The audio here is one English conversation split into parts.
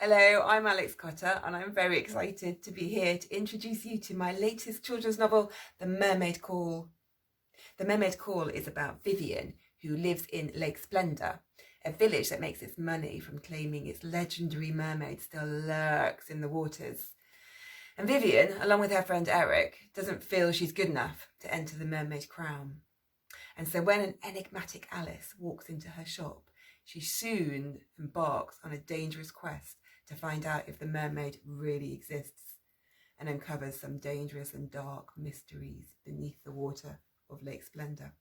Hello, I'm Alex Cotter and I'm very excited to be here to introduce you to my latest children's novel, The Mermaid Call. The Mermaid Call is about Vivian, who lives in Lake Splendour, a village that makes its money from claiming its legendary mermaid still lurks in the waters. And Vivian, along with her friend Eric, doesn't feel she's good enough to enter the mermaid crown. And so when an enigmatic Alice walks into her shop, she soon embarks on a dangerous quest to find out if the mermaid really exists and uncovers some dangerous and dark mysteries beneath the water of Lake Splendour.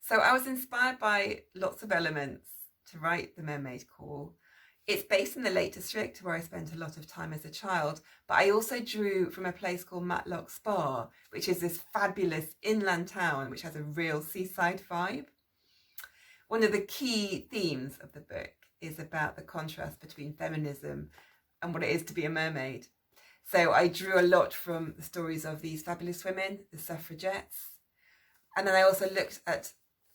So I was inspired by lots of elements to write The Mermaid Call. It's based in the Lake District, where I spent a lot of time as a child, but I also drew from a place called Matlock Spa, which is this fabulous inland town which has a real seaside vibe. One of the key themes of the book is about the contrast between feminism and what it is to be a mermaid. So I drew a lot from the stories of these fabulous women, the suffragettes, and then I also looked at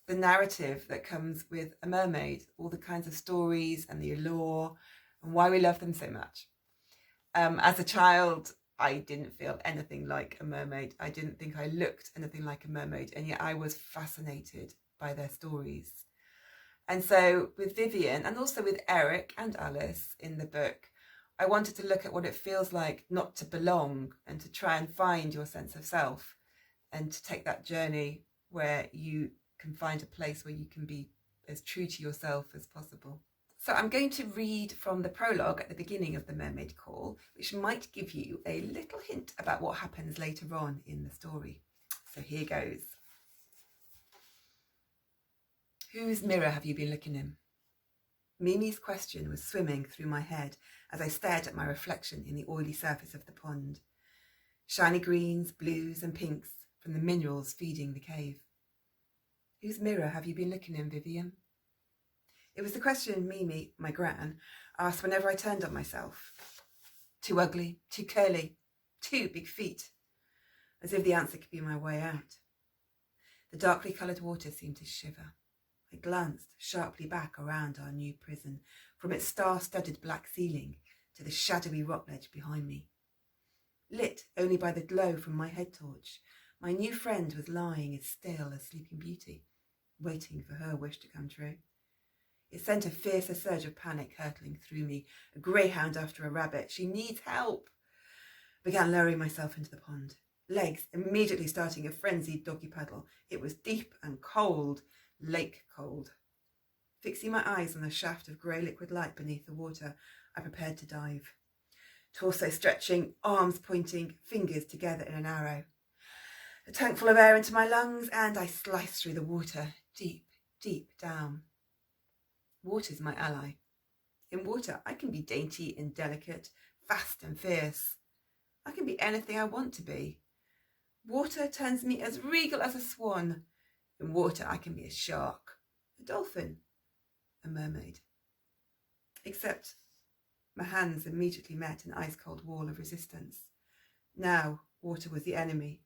the narrative that comes with a mermaid, all the kinds of stories and the allure and why we love them so much. As a child, I didn't feel anything like a mermaid. I didn't think I looked anything like a mermaid, and yet I was fascinated by their stories. And so with Vivian and also with Eric and Alice in the book, I wanted to look at what it feels like not to belong and to try and find your sense of self and to take that journey where you can find a place where you can be as true to yourself as possible. So I'm going to read from the prologue at the beginning of The Mermaid Call, which might give you a little hint about what happens later on in the story. So here goes. Whose mirror have you been looking in? Mimi's question was swimming through my head as I stared at my reflection in the oily surface of the pond. Shiny greens, blues and pinks from the minerals feeding the cave. Whose mirror have you been looking in, Vivian? It was the question Mimi, my gran, asked whenever I turned on myself. Too ugly, too curly, too big feet. As if the answer could be my way out. The darkly coloured water seemed to shiver. I glanced sharply back around our new prison, from its star-studded black ceiling to the shadowy rock ledge behind me. Lit only by the glow from my head torch, my new friend was lying as still as Sleeping Beauty, waiting for her wish to come true. It sent a fiercer surge of panic hurtling through me. A greyhound after a rabbit. She needs help. I began lowering myself into the pond, legs immediately starting a frenzied doggy paddle. It was deep and cold. Lake cold. Fixing my eyes on the shaft of grey liquid light beneath the water, I prepared to dive. Torso stretching, arms pointing, fingers together in an arrow. A tankful of air into my lungs, and I sliced through the water, deep, deep down. Water's my ally. In water, I can be dainty and delicate, fast and fierce. I can be anything I want to be. Water turns me as regal as a swan. In water, I can be a shark, a dolphin, a mermaid. Except my hands immediately met an ice-cold wall of resistance. Now, water was the enemy.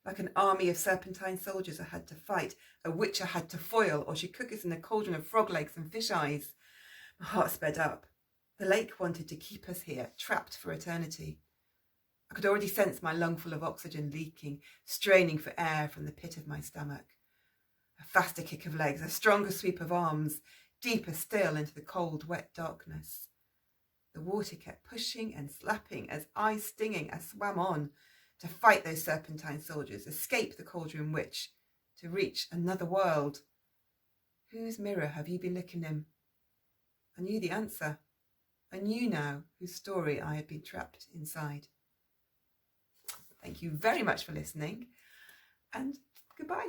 Like an army of serpentine soldiers I had to fight, a witch I had to foil, or she'd cook us in a cauldron of frog legs and fish eyes. My heart sped up. The lake wanted to keep us here, trapped for eternity. I could already sense my lungful of oxygen leaking, straining for air from the pit of my stomach. A faster kick of legs, a stronger sweep of arms, deeper still into the cold, wet darkness. The water kept pushing and slapping as I, stinging, I swam on to fight those serpentine soldiers, escape the cauldron witch, to reach another world. Whose mirror have you been looking in? I knew the answer. I knew now whose story I had been trapped inside. Thank you very much for listening, and goodbye.